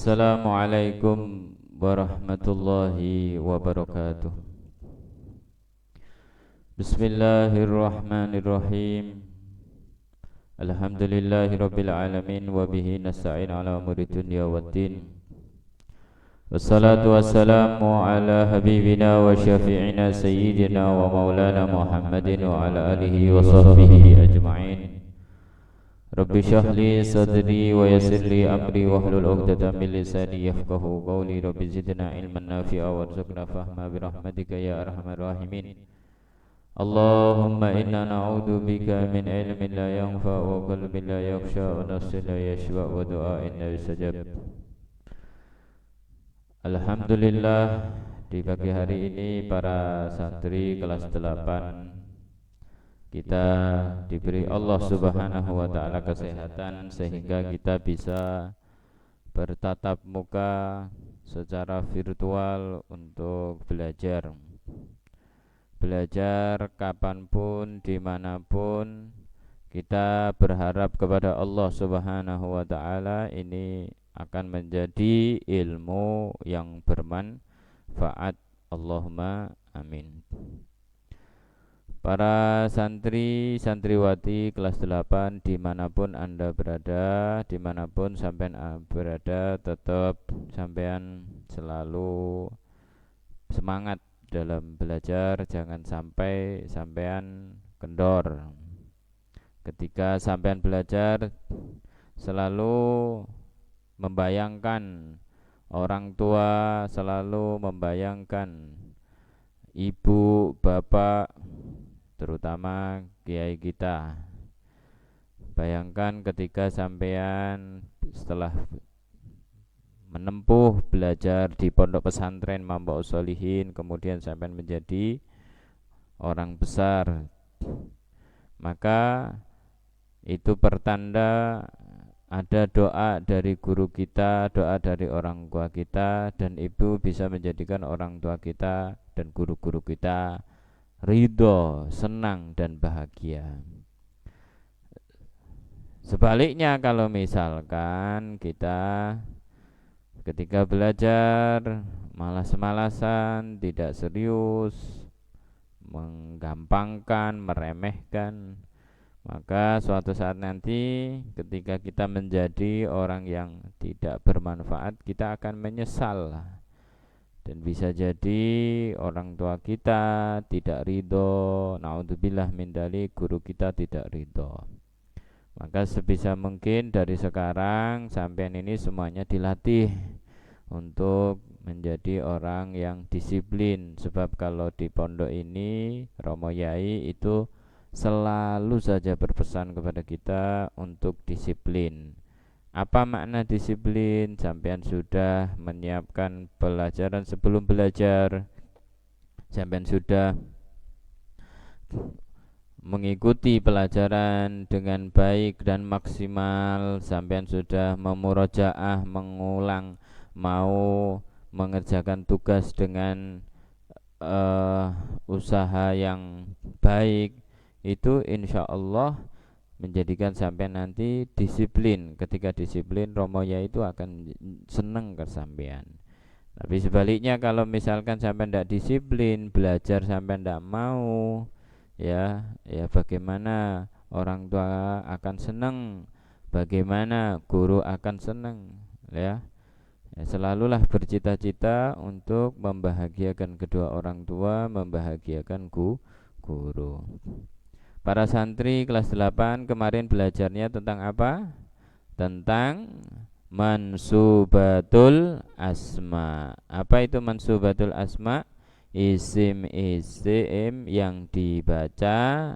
Assalamualaikum warahmatullahi wabarakatuh. Bismillahirrahmanirrahim. Alhamdulillahi rabbil alamin wa bihi nasta'in ala umuri dunya waddin. Wassalatu wassalamu ala habibina wa syafi'ina sayyidina wa maulana Muhammadin wa ala alihi wa sahbihi ajma'in. Rabbi syahli sadri wa yassirli amri wahlul 'uqdatam min lisani yafqahu qawli. Rabbi zidna ilman nafi'a warzuqna fahma birahmatika ya arhamar rahimin. Allahumma inna na'udzu bika min ilmin la yanfa' wa qalbin la yakhsha wa nafsin la yashba' wa du'ain la yustajab. Alhamdulillah, di pagi hari ini para santri kelas 8 kita diberi Allah Subhanahu wa taala kesehatan sehingga kita bisa bertatap muka secara virtual untuk belajar kapanpun, dimanapun. Kita berharap kepada Allah Subhanahu wa taala ini akan menjadi ilmu yang bermanfaat. Allahumma amin. Para santri, santriwati kelas 8 dimanapun anda berada, dimanapun sampean berada, tetap sampean selalu semangat dalam belajar. Jangan sampai sampean kendor. Ketika sampean belajar, selalu membayangkan orang tua, selalu membayangkan ibu, bapak, terutama kiai kita. Bayangkan ketika sampean setelah menempuh belajar di pondok pesantren Mambaus Sholihin, kemudian sampean menjadi orang besar, maka itu pertanda ada doa dari guru kita, doa dari orang tua kita, dan ibu bisa menjadikan orang tua kita dan guru-guru kita ridho, senang, dan bahagia. Sebaliknya, kalau misalkan kita ketika belajar malas-malasan, tidak serius, menggampangkan, meremehkan, maka suatu saat nanti ketika kita menjadi orang yang tidak bermanfaat, kita akan menyesal. Dan bisa jadi orang tua kita tidak ridho, naudzubillah min dzalik, guru kita tidak ridho. Maka sebisa mungkin dari sekarang sampean ini semuanya dilatih untuk menjadi orang yang disiplin. Sebab kalau di pondok ini Romo Yai itu selalu saja berpesan kepada kita untuk disiplin. Apa makna disiplin? Sampean sudah menyiapkan pelajaran sebelum belajar, sampean sudah mengikuti pelajaran dengan baik dan maksimal, sampean sudah memurojaah, mengulang, mau mengerjakan tugas dengan usaha yang baik, itu insya Allah menjadikan sampean nanti disiplin. Ketika disiplin, Romo Yai itu akan senang ke sampean. Tapi sebaliknya, kalau misalkan sampean tidak disiplin, belajar sampean tidak mau, ya bagaimana orang tua akan senang, bagaimana guru akan senang, ya selalulah bercita-cita untuk membahagiakan kedua orang tua, membahagiakan guru. Para santri kelas 8 kemarin belajarnya tentang apa? Tentang mansubatul asma. Apa itu mansubatul asma? Isim-isim yang dibaca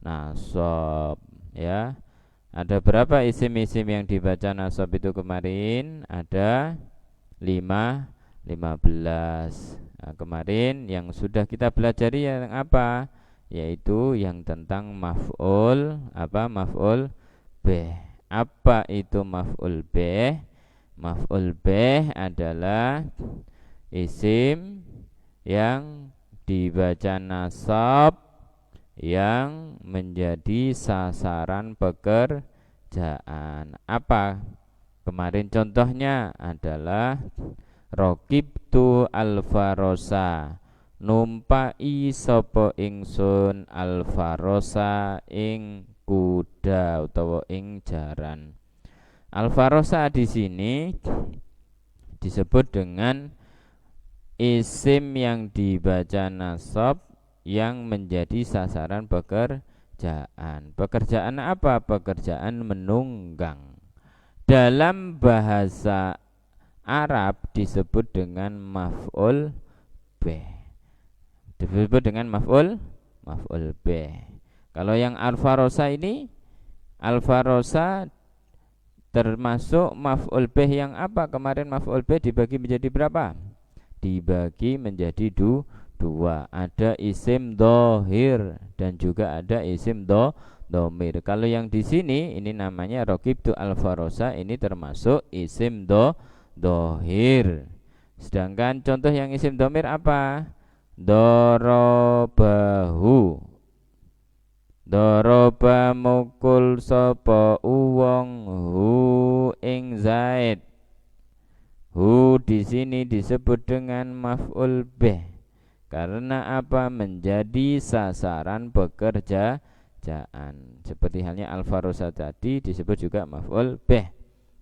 nasab, ya. Ada berapa isim-isim yang dibaca nasab itu kemarin? Ada 15. Nah, kemarin yang sudah kita pelajari yang apa? Yaitu yang tentang maf'ul maf'ul bih. Apa itu maf'ul bih? Maf'ul bih adalah isim yang dibaca nasab yang menjadi sasaran pekerjaan. Apa Kemarin contohnya adalah raqibtu alfarosa, numpai sapa ingsun alfarosa ing kuda utawa ing jaran. Alfarosa di sini disebut dengan isim yang dibaca nasab yang menjadi sasaran pekerjaan. Pekerjaan apa? Pekerjaan menunggang. Dalam bahasa Arab disebut dengan maf'ul bih. Disebut dengan maf'ul bih. Kalau yang alfarosa ini, alfarosa termasuk maf'ul bih yang apa? Kemarin maf'ul bih dibagi menjadi berapa? Dibagi menjadi dua. Ada isim dohir dan juga ada isim domir. Kalau yang di sini ini namanya raqibtu alfarosa, ini termasuk isim dohir. Sedangkan contoh yang isim domir apa? Dorobahu, doroba mukul sapa uwong hu ing Zaid. Hu di sini disebut dengan maf'ul bih karena apa? Menjadi sasaran pekerjaan. Seperti halnya alfarosa tadi disebut juga maf'ul bih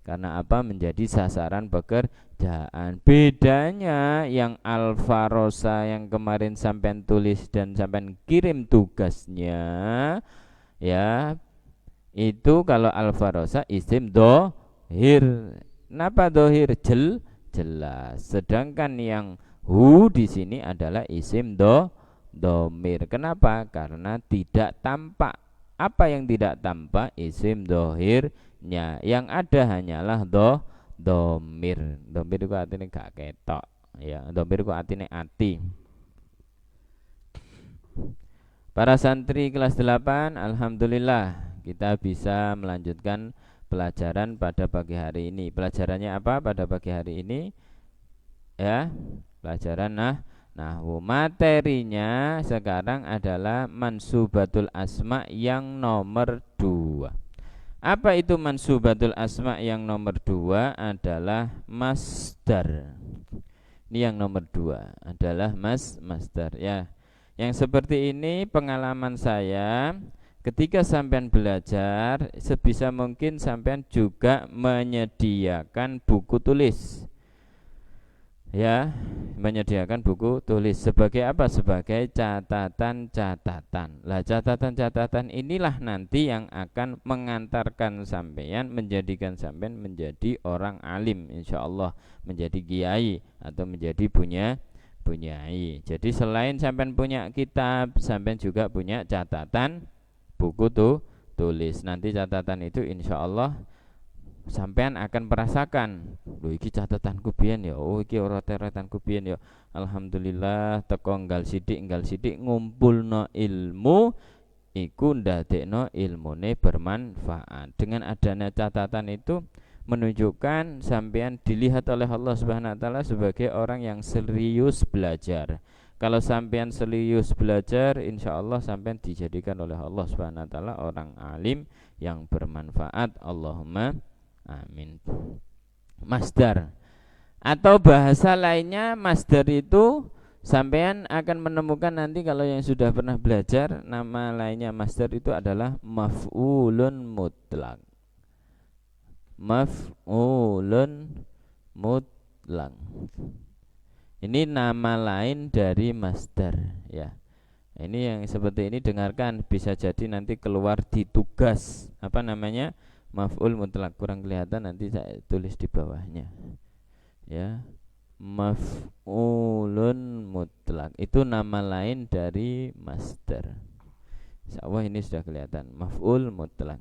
karena apa? Menjadi sasaran pekerjaan. Bedanya yang alfarosa yang kemarin sampean tulis dan sampean kirim tugasnya, ya, itu kalau alfarosa isim dohir. Kenapa dohir? Jelas. Sedangkan yang hu di sini adalah isim domir. Kenapa? Karena tidak tampak. Apa yang tidak tampak? Isim dohirnya. Yang ada hanyalah domir. Domir itu artinya gak ketok. Ya, domir itu artinya ati. Para santri kelas 8, alhamdulillah kita bisa melanjutkan pelajaran pada pagi hari ini. Pelajarannya apa pada pagi hari ini? Ya, pelajaran nahwu. Materinya sekarang adalah mansubatul asma yang nomor 2. Apa itu mansubatul asma yang nomor 2? Adalah masdar. Ini yang nomor 2 adalah masdar, ya. Yang seperti ini pengalaman saya ketika sampean belajar, sebisa mungkin sampean juga menyediakan buku tulis. Ya, menyediakan buku tulis sebagai apa? Sebagai catatan-catatan. Lah, catatan-catatan inilah nanti yang akan mengantarkan sampean, menjadikan sampean menjadi orang alim, insyaallah, menjadi kiai atau menjadi punyai. Jadi selain sampean punya kitab, sampean juga punya catatan buku tulis. Nanti catatan itu insyaallah sampean akan merasakan, lho iki catatanku biyen ya, oh iki ora-oratanku biyen ya. Alhamdulillah teko enggal sithik ngumpulno ilmu iku ndadekno ilmune bermanfaat. Dengan adanya catatan itu menunjukkan sampean dilihat oleh Allah Subhanahu wa taala sebagai orang yang serius belajar. Kalau sampean serius belajar, insyaallah sampean dijadikan oleh Allah Subhanahu wa taala orang alim yang bermanfaat. Allahumma amin. Masdar atau bahasa lainnya, masdar itu sampean akan menemukan nanti kalau yang sudah pernah belajar, nama lainnya masdar itu adalah maf'ulun mutlaq. Maf'ulun mutlaq. Ini nama lain dari masdar, ya. Ini yang seperti ini dengarkan, bisa jadi nanti keluar di tugas. Apa namanya? Maf'ul mutlaq. Kurang kelihatan, nanti saya tulis di bawahnya. Ya. Maf'ulun mutlaq itu nama lain dari masdar. Insyaallah ini sudah kelihatan. Maf'ul mutlaq.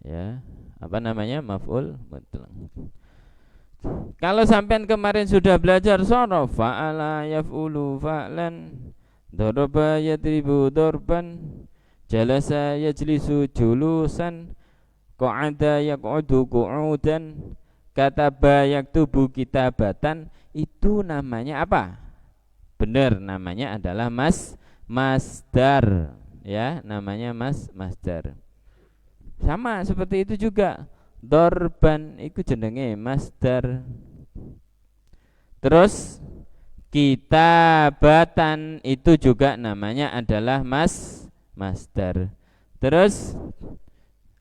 Ya. Apa namanya? Maf'ul mutlaq. Kalau sampean kemarin sudah belajar sorof, fa'ala yaf'ulu fa'lan, daraba yadribu darban, jalasa yajlisu julusan, qa'ada yaq'udu qu'udan, kataba yaktubu kitabatan. Itu namanya apa? Benar, namanya adalah masdar, ya, namanya masdar. Sama seperti itu juga. Dorban iku jenenge masdar. Terus kitabatan itu juga namanya adalah masdar. Terus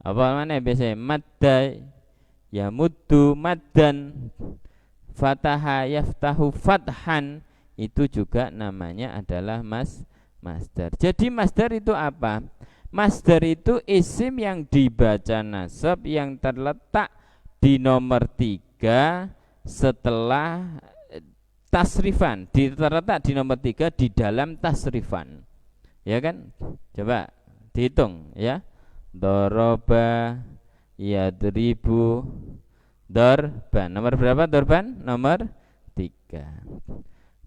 apa mana biasanya madda ya muddu maddan, fataha yaftahu fathan itu juga namanya adalah masdar. Jadi masdar itu apa? Masdar itu isim yang dibaca nasab yang terletak di nomor 3 setelah tasrifan, terletak di nomor 3 di dalam tasrifan. Ya kan? Coba dihitung ya. Doroba yadribu dorban. Nomor berapa dorban? Nomor 3.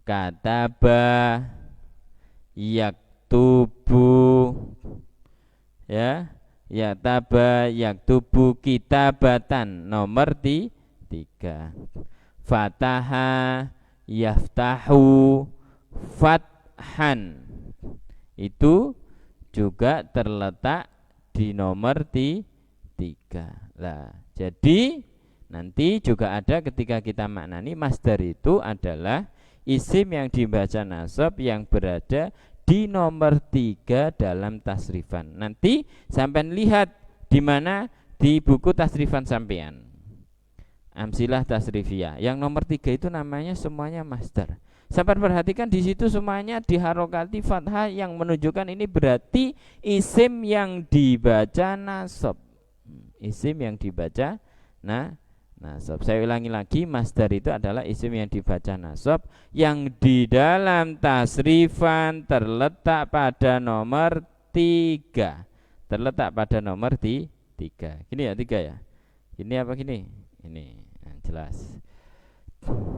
Kataba yaktubu ya, yaktaba yaktubu kitabatan nomor 3. Fataha yaftahu fathan itu juga terletak di nomor 3. Lah, jadi nanti juga ada ketika kita maknani masdar itu adalah isim yang dibaca nasab yang berada di nomor 3 dalam tasrifan. Nanti sampean lihat di mana di buku tasrifan sampean. Amsilah tasrifiyah. Yang nomor 3 itu namanya semuanya masdar. Sampean perhatikan di situ semuanya diharokati fathah yang menunjukkan ini berarti isim yang dibaca nasab. Isim yang dibaca nasab. Saya ulangi lagi, masdar itu adalah isim yang dibaca nasab yang di dalam tasrifan terletak pada nomor 3. Terletak pada nomor 3. Gini ya 3 ya. Ini apa gini? Ini jelas.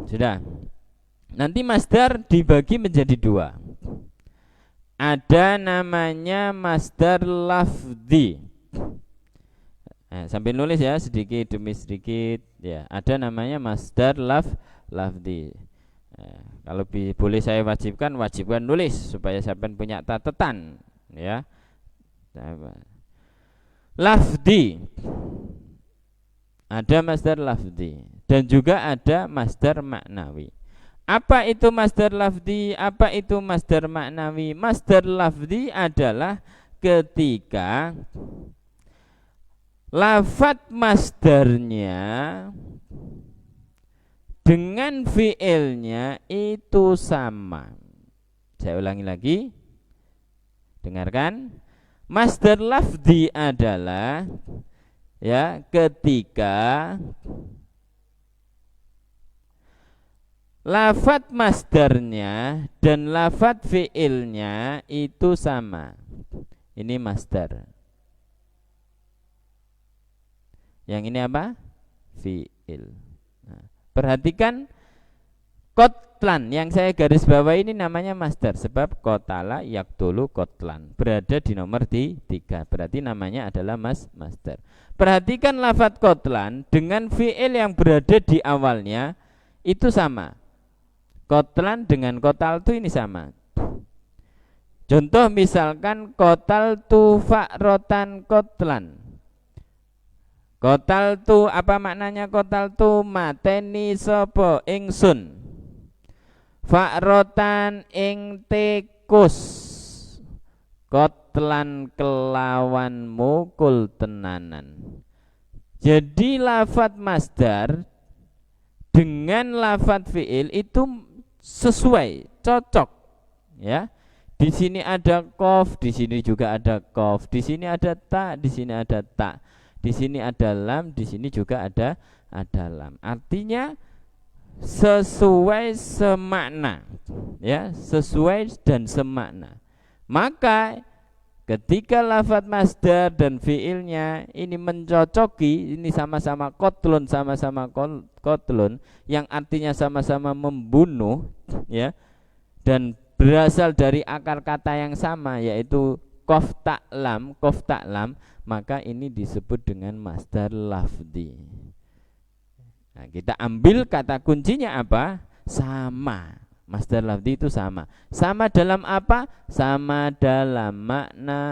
Sudah. Nanti masdar dibagi menjadi 2. Ada namanya masdar lafzi. Sambil nulis ya sedikit demi sedikit ya. Ada namanya masdar lafzi. Kalau boleh saya wajibkan nulis supaya sampai punya catatan ya. Lafzi. Ada masdar lafzi dan juga ada masdar maknawi. Apa itu masdar lafzi? Apa itu masdar maknawi? Masdar lafzi adalah ketika lafadz masdarnya dengan fiilnya itu sama. Saya ulangi lagi. Dengarkan. Masdar lafzi adalah ya ketika lafadz masdarnya dan lafadz fiilnya itu sama. Ini masdar. Yang ini apa? Fiil. Nah, perhatikan kotlan yang saya garis bawah ini namanya masdar sebab kotala yaktulu kotlan berada di nomor 3. Berarti namanya adalah masdar. Perhatikan lafadz kotlan dengan fiil yang berada di awalnya itu sama. Kotlan dengan kotal tu ini sama. Contoh misalkan kotal tu fakrotan kotlan. Kotal tu apa maknanya? Kotal tu mateni sopo ingsun fakrotan ing tikus kotlan kelawan mukul tenanan. Jadi lafadz masdar dengan lafadz fiil itu sesuai, cocok ya. Di sini ada qaf, di sini juga ada qaf, di sini ada ta, di sini ada ta. Di sini ada lam, di sini juga ada lam. Artinya sesuai semakna, ya, sesuai dan semakna. Maka ketika lafadz masdar dan fiilnya ini mencocoki, ini sama-sama kotlun, sama-sama kotlun, yang artinya sama-sama membunuh, ya, dan berasal dari akar kata yang sama yaitu qaf ta lam, maka ini disebut dengan masdar lafzi. Nah, kita ambil kata kuncinya apa? Sama. Masdar lafzi itu sama. Sama dalam apa? Sama dalam makna.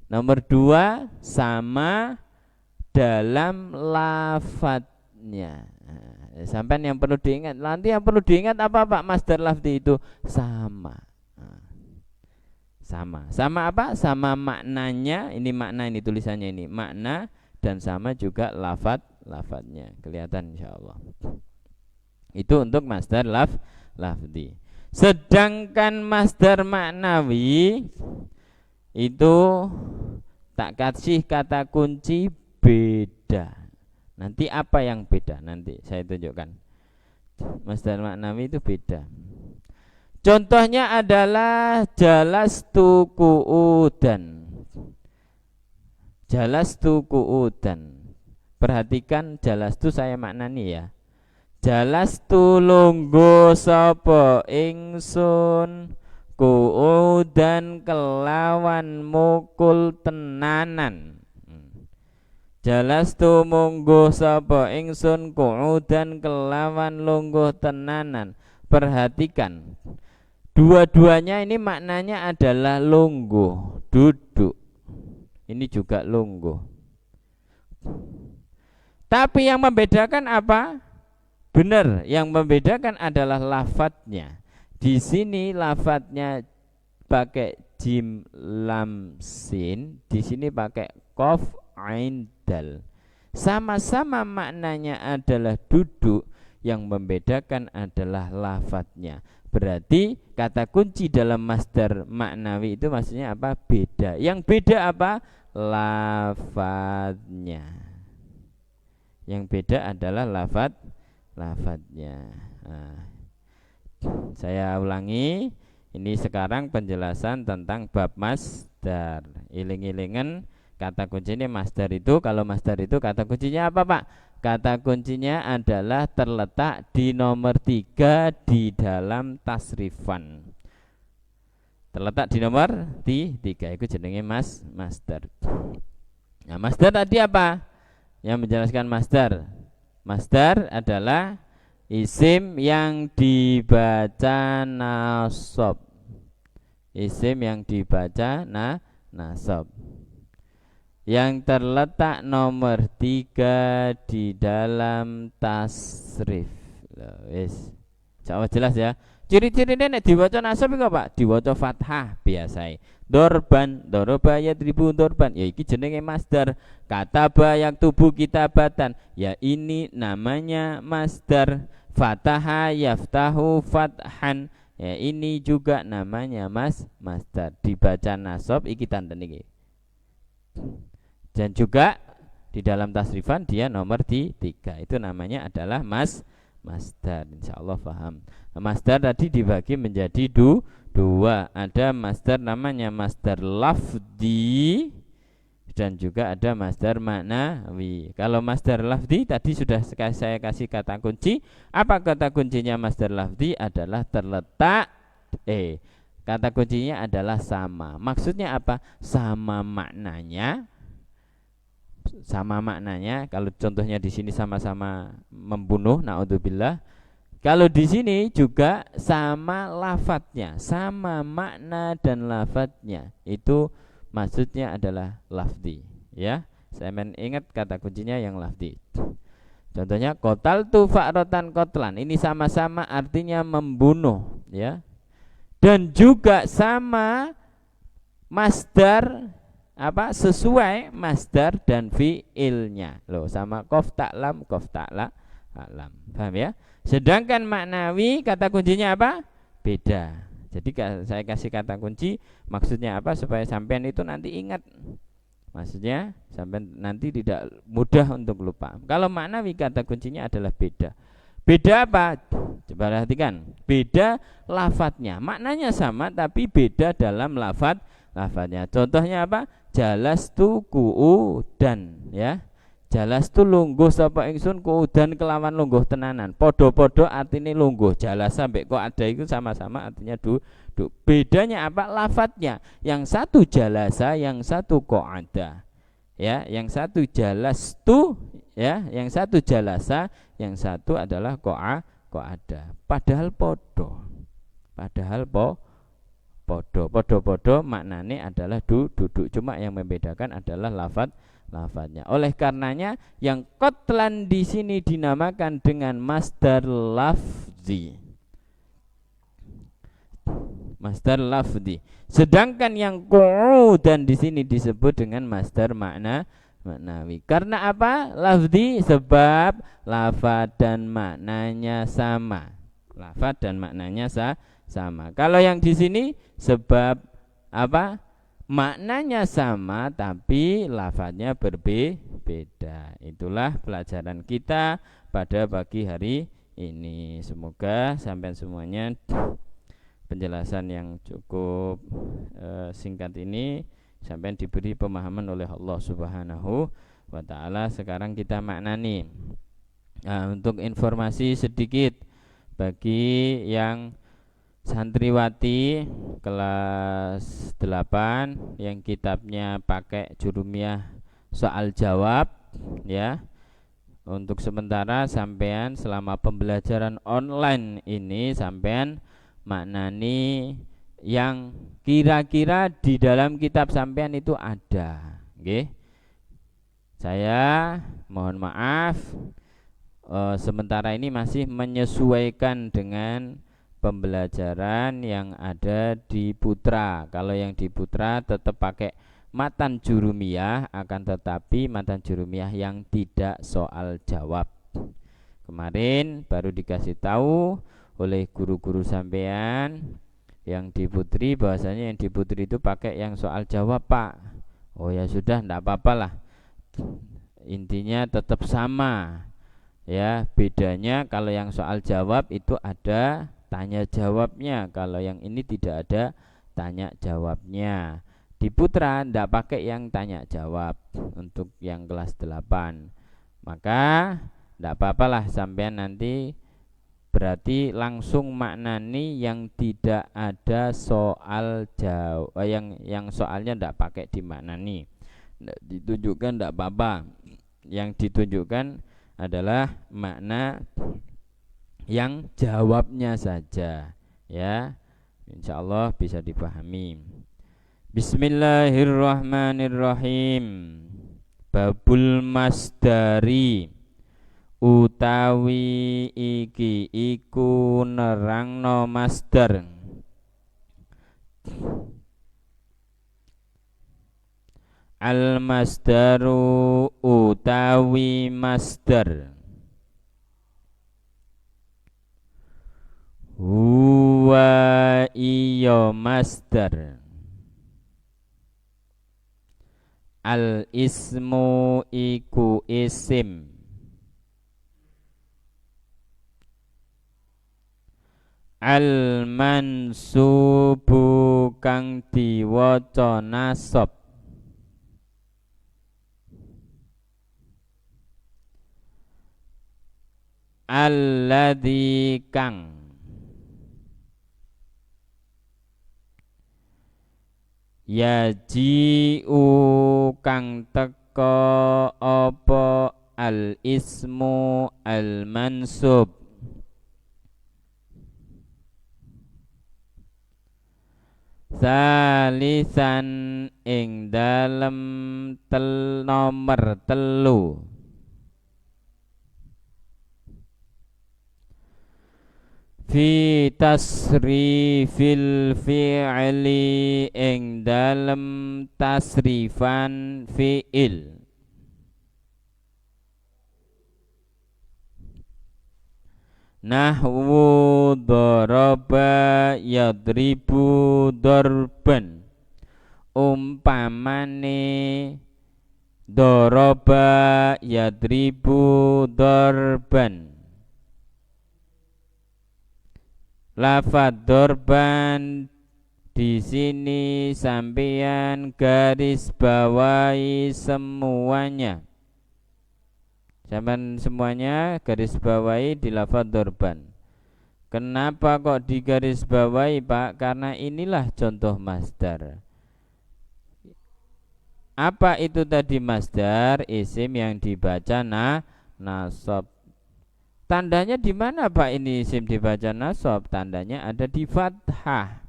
Nomor 2, sama dalam lafadznya. Nah, sampai yang perlu diingat, nanti yang perlu diingat apa Pak? Masdar lafzi itu sama. Sama apa? Sama maknanya. Ini makna, ini tulisannya ini makna, dan sama juga lafadznya. Kelihatan insyaallah. Itu untuk masdar lafzi. Sedangkan masdar maknawi itu tak kasih kata kunci beda. Nanti apa yang beda? Nanti saya tunjukkan. Masdar maknawi itu beda. Contohnya adalah jalastu qu'udan. Jalastu qu'udan. Perhatikan jalastu saya maknani ya. Jalastu lungguh sapa ingsun qu'udan kelawan mukul tenanan. Jalastu mungguh sapa ingsun qu'udan kelawan lungguh tenanan. Perhatikan, dua-duanya ini maknanya adalah lungguh, duduk. Ini juga lungguh. Tapi yang membedakan apa? Benar, yang membedakan adalah lafadznya. Di sini lafadznya pakai jim lam sin, di sini pakai qaf ain dal. Sama-sama maknanya adalah duduk, yang membedakan adalah lafadznya. Berarti kata kunci dalam masdar maknawi itu maksudnya apa? Beda. Yang beda apa? Lafadznya. Yang beda adalah lafadznya. Nah, saya ulangi. Ini sekarang penjelasan tentang bab masdar. Iling-ilingan kata kuncinya masdar itu. Kalau masdar itu kata kuncinya apa Pak? Kata kuncinya adalah terletak di nomor 3 di dalam tasrifan. Terletak di nomor 3, itu jenenge masdar. Nah, masdar tadi apa? Yang menjelaskan masdar. Masdar adalah isim yang dibaca nasab. Isim yang dibaca nasab. Yang terletak nomor 3 di dalam tasrif. Wis. Jelas ya. Ciri-cirine nek diwaca nasab iku Pak, diwaca fathah biasa. Dorban, doroba yadribu dorban. Ya iki jenenge masdar. Kataba yaktubu kitabatan. Ya ini namanya masdar. Fataha yaftahu fathan. Ya ini juga namanya masdar. Dibaca nasab iki tandane iki. Dan juga di dalam tasrifan dia nomor 3. Itu namanya adalah masdar. Insyaallah paham. Masdar tadi dibagi menjadi dua. Ada masdar namanya masdar lafzi dan juga ada masdar maknawi. Kalau masdar lafzi tadi sudah saya kasih kata kunci. Apa kata kuncinya masdar lafzi? Adalah terletak kata kuncinya adalah sama. Maksudnya apa? Sama maknanya. Kalau contohnya di sini sama-sama membunuh, naudzubillah. Kalau di sini juga sama lafadznya, sama makna dan lafadznya. Itu maksudnya adalah lafzi, ya. Saya ingat kata kuncinya yang lafzi. Contohnya qataltu fa'ratan qatlan. Ini sama-sama artinya membunuh, ya. Dan juga sama masdar apa? Sesuai masdar dan fiilnya. Loh, sama qaf ta'lam, qaf ta'la alam. Paham ya? Sedangkan maknawi kata kuncinya apa? Beda. Jadi saya kasih kata kunci maksudnya apa supaya sampean itu nanti ingat. Maksudnya sampean nanti tidak mudah untuk lupa. Kalau maknawi kata kuncinya adalah beda. Beda apa? Coba perhatikan. Beda lafadznya. Maknanya sama tapi beda dalam lafadznya. Contohnya apa? Jalastu qu'udan, ya. Jalastu lungguh sapa ingsun qu'udan kelawan lungguh tenanan. Podo-podo artinya lungguh. Jalas sampai kok ada itu sama-sama artinya duduk. Bedanya apa? Lafadznya. Yang satu jalasa, yang satu qu'ada. Ya, yang satu jalastu, ya, yang satu jalasa, yang satu adalah qu'ada. Padahal podo. podo maknane adalah duduk, cuma yang membedakan adalah lafadznya. Oleh karenanya yang qatlan di sini dinamakan dengan masdar lafzi. Masdar lafzi. Sedangkan yang qu'udan di sini disebut dengan masdar maknawi. Karena apa? Lafzi, sebab lafaz dan maknanya sama. Lafaz dan maknanya sama. Kalau yang di sini sebab apa? Maknanya sama tapi lafaznya berbeda. Itulah pelajaran kita pada pagi hari ini. Semoga sampai semuanya penjelasan yang cukup singkat ini sampai diberi pemahaman oleh Allah Subhanahu wa taala. Sekarang kita maknani. Nah, untuk informasi sedikit bagi yang santriwati kelas 8 yang kitabnya pakai jurumiyah soal jawab, ya. Untuk sementara sampean selama pembelajaran online ini sampean maknani yang kira-kira di dalam kitab sampean itu ada. Nggih. Saya mohon maaf sementara ini masih menyesuaikan dengan pembelajaran yang ada di Putra. Kalau yang di Putra tetap pakai matan jurumiyah, akan tetapi matan jurumiyah yang tidak soal jawab. Kemarin baru dikasih tahu oleh guru-guru sampean yang di Putri bahwasanya yang di Putri itu pakai yang soal jawab, Pak. Oh ya sudah, enggak apa-apalah. Intinya tetap sama. Ya, bedanya kalau yang soal jawab itu ada tanya jawabnya, kalau yang ini tidak ada tanya jawabnya. Di Putra enggak pakai yang tanya jawab untuk yang kelas 8. Maka enggak apa-apalah sampean nanti berarti langsung maknani yang tidak ada soal jawab, yang soalnya tidak pakai dimaknani, tidak ditunjukkan, tidak apa-apa. Yang ditunjukkan adalah makna yang jawabnya saja, ya. Insya Allah bisa dipahami. Bismillahirrahmanirrahim. Babul masdari, utawi iki iku nerangno masdar. Al masdaru utawi masdar, huwa iyo masdar, al ismu iku isim, al mansubu kang diwaca nasab, alladzi kang yaji'u kang teka apa al ismu al mansub, salisan ing dalem nomor telu, fi tasrifil fi'li ing dalem tasrifan fi'il, nahwu daraba yadribu darban, umpamane daraba yadribu darban. Lafadz dorban di sini sampean garis bawahi semuanya. Sampean semuanya garis bawahi di lafadz dorban. Kenapa kok di garis bawahi, Pak? Karena inilah contoh masdar. Apa itu tadi masdar? Isim yang dibaca nasab. Tandanya di mana, Pak, ini isim dibaca nasab? Tandanya ada di fathah.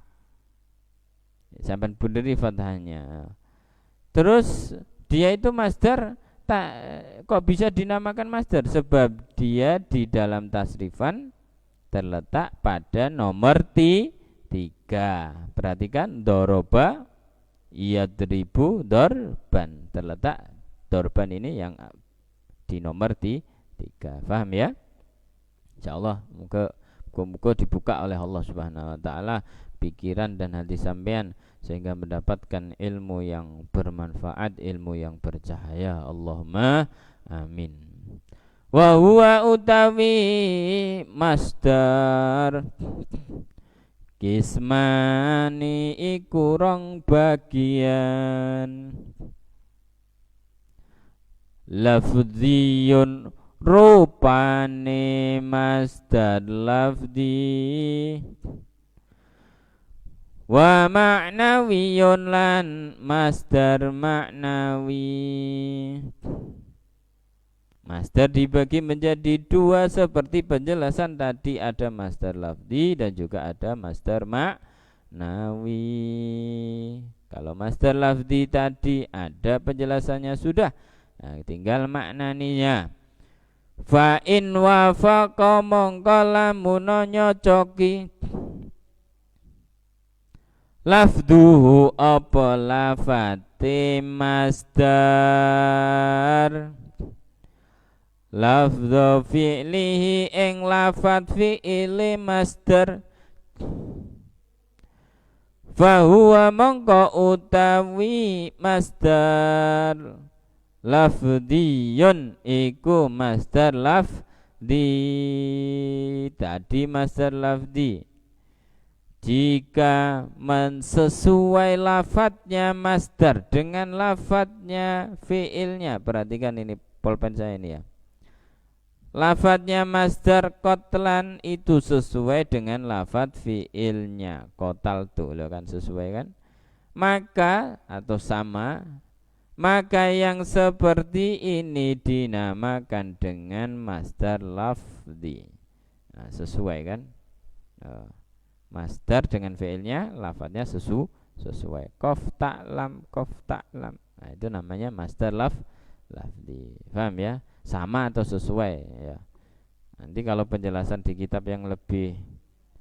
sampean bunderi fathahnya. Terus dia itu masdar kok bisa dinamakan masdar? Sebab dia di dalam tasrifan terletak pada nomor 3. Perhatikan, doroba yadribu dorban, terletak dorban ini yang di nomor 3. Paham ya? Insyaallah muka dibuka oleh Allah Subhanahu wa taala pikiran dan hati sampean sehingga mendapatkan ilmu yang bermanfaat, ilmu yang bercahaya. Allahumma amin. Wa huwa utawi masdar kismani iku rong bagian, lafdziyun rupane masdar lafdi, wa ma'nawiyun lan masdar ma'nawi. Masdar dibagi menjadi 2 seperti penjelasan tadi, ada masdar lafzi dan juga ada masdar ma'nawi. Kalau masdar lafzi tadi ada penjelasannya sudah, nah, tinggal maknaninya. Fa in wafaqa mongko lamun nyocoki lafduhu apa lafate masdar, lafdhu fi'lihi ing lafat fi'ili masdar, fahuwa mongko utawi masdar lafdiyun iku masdar lafdi. Tadi masdar lafdi jika mensesuai lafadznya masdar dengan lafadznya fi'ilnya. Perhatikan ini pulpen saya ini ya. Lafadznya masdar qatlan itu sesuai dengan lafadz fi'ilnya qatal tuh, kan sesuai kan? Maka atau sama, maka yang seperti ini dinamakan dengan masdar lafzi. Nah, sesuai kan? Masdar dengan fi'ilnya lafadznya sesuai. Qaf ta'lam, qaf ta'lam. Nah, itu namanya masdar lafzi. Paham ya? Sama atau sesuai ya. Nanti kalau penjelasan di kitab yang lebih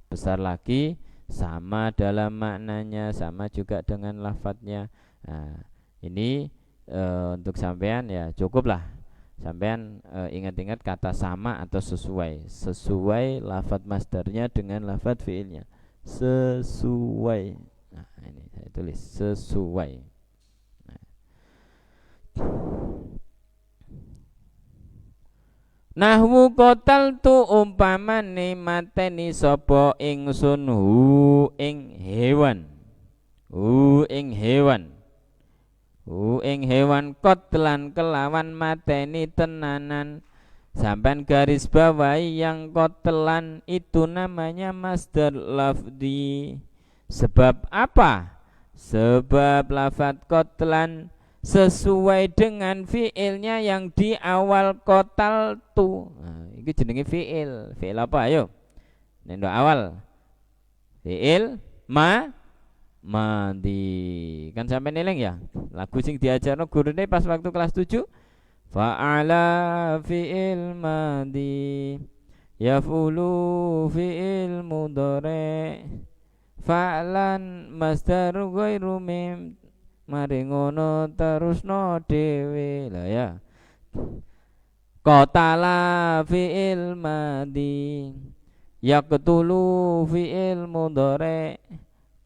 besar lagi, sama dalam maknanya, sama juga dengan lafadznya. Nah, ini untuk sampean ya cukuplah sampean ingat-ingat kata sama atau sesuai. Sesuai lafadz masdarnya dengan lafadz fiilnya. Sesuai. Nah, ini saya tulis sesuai. Nah. Nahwu kotal tu umpamane mateni sapa ingsun hu ing hewan. Hu ing hewan. Hu ing hewan kotlan kelawan mateni tenanan. Sampai garis bawahi yang kotlan itu namanya masdar lafdi. Sebab apa? Sebab lafadz kotlan sesuai dengan fiilnya yang di awal kotal tu. Nah, ini jenenge fiil. Fiil apa? Ayo. Nendo awal. Fiil madi. Kan sampai nileng ya. Lagu sing diajarno gurune pas waktu kelas 7. Fa'ala fiil madi. Yaf'ulu fiil mudhari. Fa'lan masdar ghairu mim. Mari ngono terusno dhewe lah ya. Qatala fi'il madi, yaqtulu fi'il mudhari,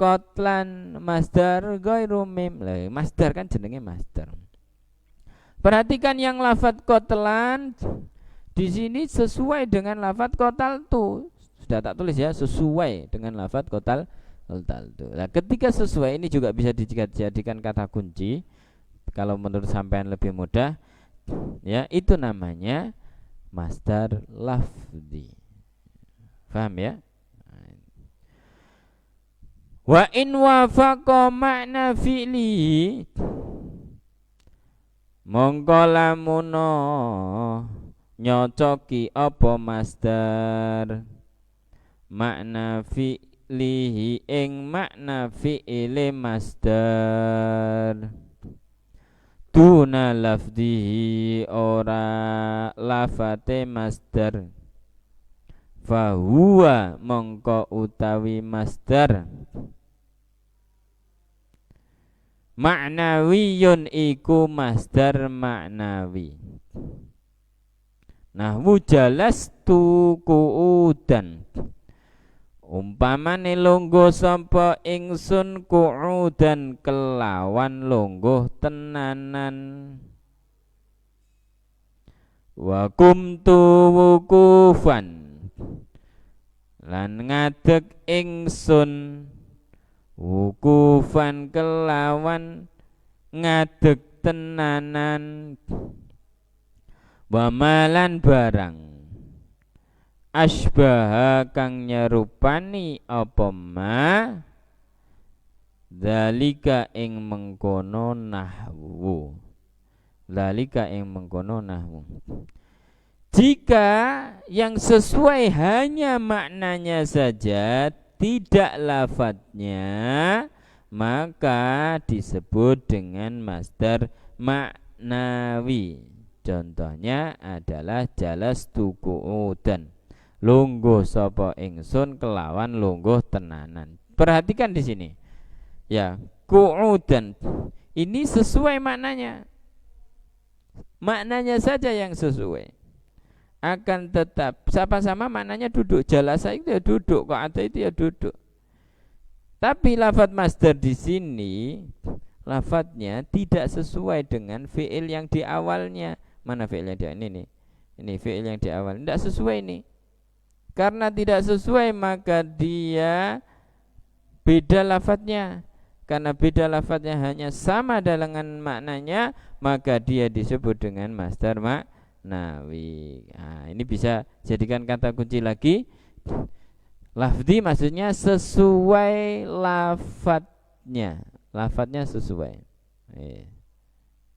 qatlan masdar ghairu mim. Lah masdar kan jenenge masdar. Perhatikan yang lafadz qatlan di sini sesuai dengan lafadz qatal tu. Sudah tak tulis ya, sesuai dengan lafadz qatal. Nah, ketika sesuai ini juga bisa dijadikan kata kunci. Kalau menurut sampean lebih mudah, ya itu namanya masdar lafzi. Paham ya? Wa in wafaqa makna fi'li, mongko lamuno nyocoki apa masdar makna fi'lihi ing makna fi'ile masdar duna lafdihi ora lafate masdar fahuwa mongko utawi masdar maknawiyun iku masdar maknawi. Nahwu jalastu qu'udan umpamane longgo sapa ingsun qu'udan kelawan longgo tenanan wa kumtu wukufan lan ngadeg ingsun wukufan kelawan ngadeg tenanan wamalan barang asbaha kang nyerupani apa ma dzalika ing mengkono nahwu dzalika ing mengkono nahwu. Jika yang sesuai hanya maknanya saja tidak lafadznya maka disebut dengan masdar maknawi. Contohnya adalah jalastu qu'udan lungguh sapa ingsun kelawan lungguh tenanan. Perhatikan di sini. Ya, qu'udan ini sesuai maknanya. Maknanya saja yang sesuai. Akan tetap sama-sama maknanya duduk. Jalasa itu ya duduk, qa'ada itu ya duduk. Tapi lafadz masdar di sini lafadznya tidak sesuai dengan fi'il yang di awalnya. Mana fi'il yang di ini nih? Ini fi'il yang di awal. Tidak sesuai nih. Karena tidak sesuai maka dia beda lafadznya. Karena beda lafadznya hanya sama dengan maknanya maka dia disebut dengan masdar maknawi. Nah, ini bisa jadikan kata kunci lagi. Lafzi maksudnya sesuai lafadznya. Lafadznya sesuai.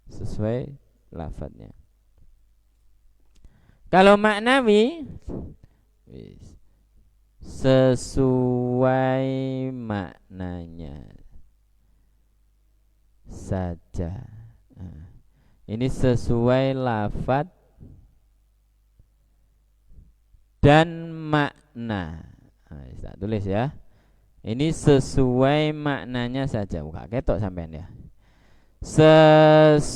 Sesuai lafadznya. Kalau maknawi sesuai maknanya saja. Nah, ini sesuai lafadz dan makna. Nah, bisa tulis ya. Ini sesuai maknanya saja. Buka ketok sampean ya. Sesuai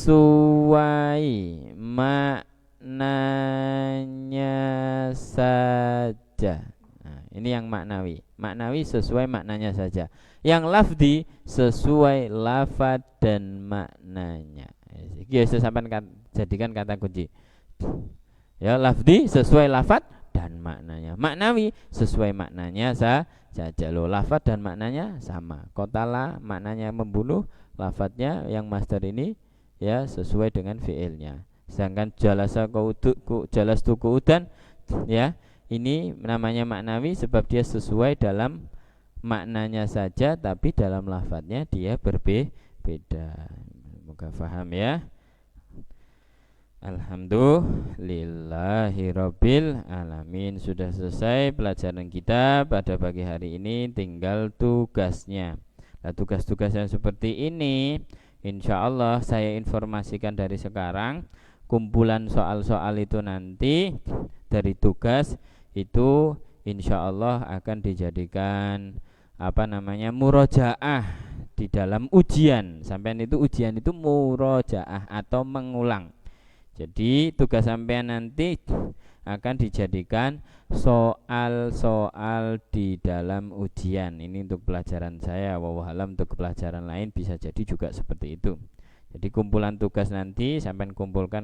maknanya saja. Nah, ini yang maknawi. Maknawi sesuai maknanya saja. Yang lafzi sesuai lafadz dan maknanya. Iki sampean jadikan kata kunci. Ya, lafzi sesuai lafadz dan maknanya. Maknawi sesuai maknanya saja. Loh, lafadz dan maknanya sama. Qatala maknanya membunuh, lafadznya yang masdar ini ya sesuai dengan fiilnya. Sedangkan jalastu qu'udan ya ini namanya maknawi sebab dia sesuai dalam maknanya saja tapi dalam lafadznya dia berbeda. Semoga paham ya. Alhamdulillahirabbil alamin. Sudah selesai pelajaran kita pada pagi hari ini, tinggal tugasnya. Nah, tugas-tugas yang seperti ini insya Allah saya informasikan dari sekarang. Kumpulan soal-soal itu nanti dari tugas itu insya Allah akan dijadikan murojaah di dalam ujian. Sampean itu ujian itu murojaah atau mengulang. Jadi tugas sampean nanti akan dijadikan soal-soal di dalam ujian. Ini untuk pelajaran saya, wallahu alam untuk pelajaran lain bisa jadi juga seperti itu. Jadi kumpulan tugas nanti sampean kumpulkan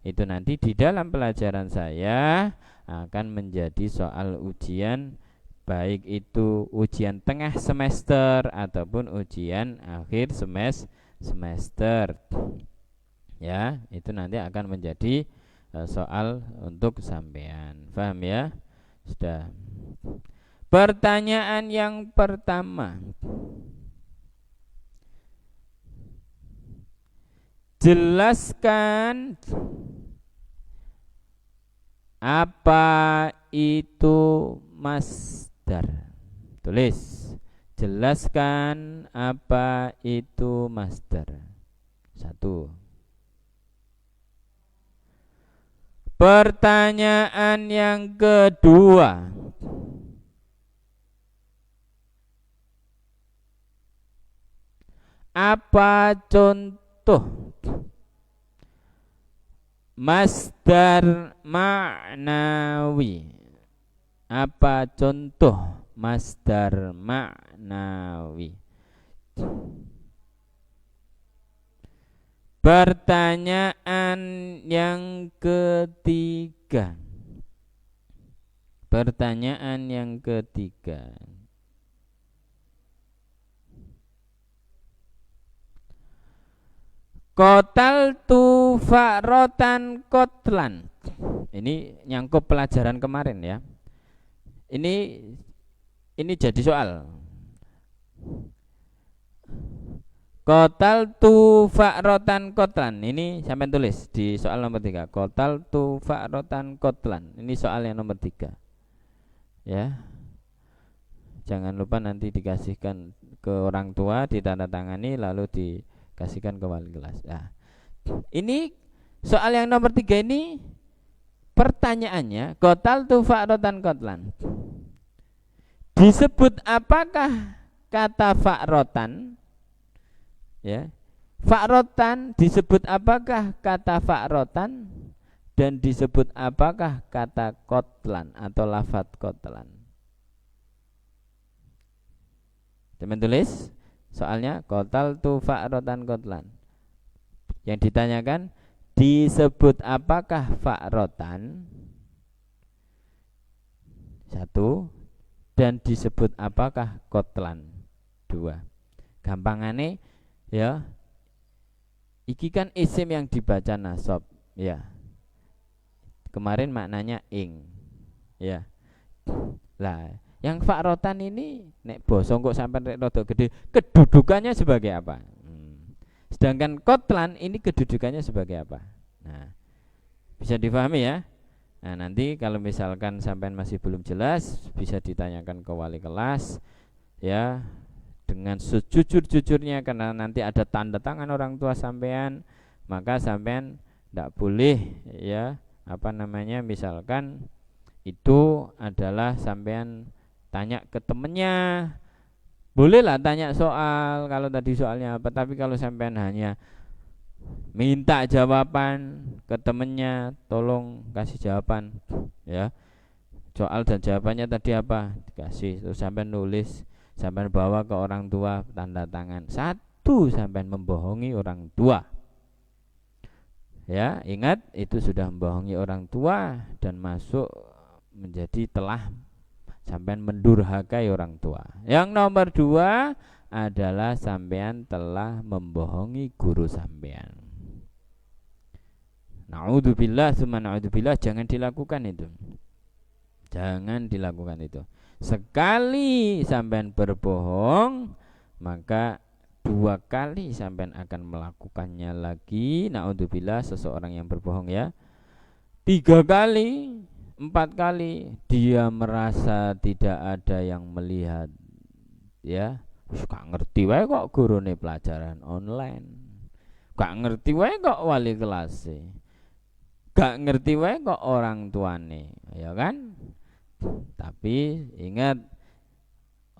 itu nanti di dalam pelajaran saya akan menjadi soal ujian, baik itu ujian tengah semester ataupun ujian akhir semester. Ya, itu nanti akan menjadi soal untuk sampean. Paham ya? Sudah. Pertanyaan yang pertama. Jelaskan apa itu masdar. Tulis. Jelaskan apa itu masdar. 1. Pertanyaan yang kedua. Apa contoh masdar ma'nawi? Apa contoh masdar ma'nawi? Pertanyaan yang ketiga. Pertanyaan yang ketiga. Qataltu fa'rotan qatlan. Ini nyangkup pelajaran kemarin ya. Ini jadi soal. Qataltu fa'rotan qatlan. Ini sampai tulis di soal nomor 3. Qataltu fa'rotan qatlan. Ini soal yang nomor 3. Ya. Jangan lupa nanti dikasihkan ke orang tua, ditandatangani lalu dikasihkan ke wali kelas. Nah, ini soal yang nomor 3 ini pertanyaannya qataltu fa'rotan qatlan. Disebut apakah kata fa'rotan? Ya. Fa'rotan disebut apakah kata fa'rotan dan disebut apakah kata qatlan atau lafadz qatlan? Teman tulis soalnya qataltu fa'rotan qatlan. Yang ditanyakan disebut apakah fa'rotan? 1. Dan disebut apakah qatlan? 2. Gampangane ya, iki kan isim yang dibaca nasab ya. Kemarin maknanya ing ya. Lah, yang fa'rotan ini nek basa kok sampai rada gede, kedudukannya sebagai apa? Sedangkan qatlan ini kedudukannya sebagai apa? Nah, bisa difahami ya. Nah, nanti kalau misalkan sampean masih belum jelas, bisa ditanyakan ke wali kelas ya, dengan sejujur-jujurnya, karena nanti ada tanda tangan orang tua sampean, maka sampean tidak boleh ya misalkan itu adalah sampean tanya ke temennya, bolehlah tanya soal kalau tadi soalnya apa, tapi kalau sampean hanya minta jawaban ke temennya, tolong kasih jawaban ya, soal dan jawabannya tadi apa dikasih, terus sampean nulis, sampai bawa ke orang tua tanda tangan. 1, sampai membohongi orang tua. Ya, ingat itu sudah membohongi orang tua dan masuk menjadi telah sampai mendurhakai orang tua. Yang nomor 2 adalah sampean telah membohongi guru sampean. Naudzubillah, summa naudzubillah, jangan dilakukan itu. Jangan dilakukan itu. Sekali sampean berbohong, maka 2 kali sampean akan melakukannya lagi. Naudzubillah, seseorang yang berbohong ya. 3 kali, 4 kali dia merasa tidak ada yang melihat ya. Gak ngerti wae kok gurune pelajaran online. Gak ngerti wae kok wali kelas. Gak ngerti wae kok orang tuane, ya kan? Tapi ingat,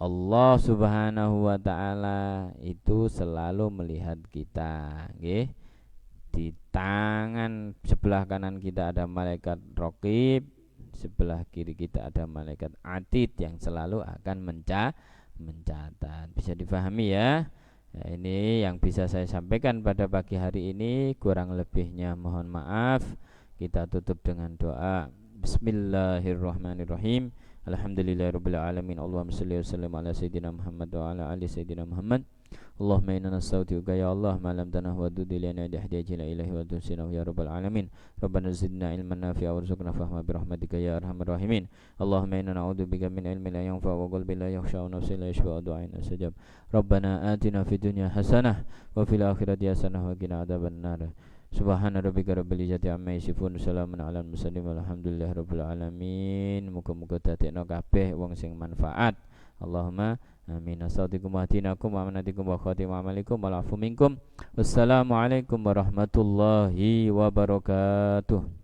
Allah Subhanahu wa taala itu selalu melihat kita, nggih. Di tangan sebelah kanan kita ada malaikat raqib, sebelah kiri kita ada malaikat atid yang selalu akan mencatat. Bisa difahami ya? Nah, ini yang bisa saya sampaikan pada pagi hari ini, kurang lebihnya mohon maaf. Kita tutup dengan doa. Bismillahirrahmanirrahim. Alhamdulillahirabbil alamin. Allahumma shalli wa sallim ala sayyidina Muhammad wa ala ali sayyidina Muhammad. Allahumma inna nastaghfiruka ya Allah ma lam tanah wa tudilana dahdiyajina ilahi wa tusina ya rabbal alamin. Rabbana zidna ilman nafi'a warzuqna fahma bi rahmatika ya arhamar rahimin. Allahumma inna na'udzubika min ilmin la yanfa' wa qalbin la yakhsha wa nafsin la yashfa' wa du'ain astajab. Rabbana atina fid dunya hasanah wa fil akhirati hasanah wa qina adzabannar. Subhana rabbika rabbil izzati amma yasifun, salamun alal mursalin walhamdulillahi rabbil alamin. Muga-muga dadekno kabeh wong sing manfaat. Allahumma amin. Assalamualaikum wahdinakum wa amanatikum wa khatim amalikum wa afu minkum. Wassalamualaikum warahmatullahi wabarakatuh.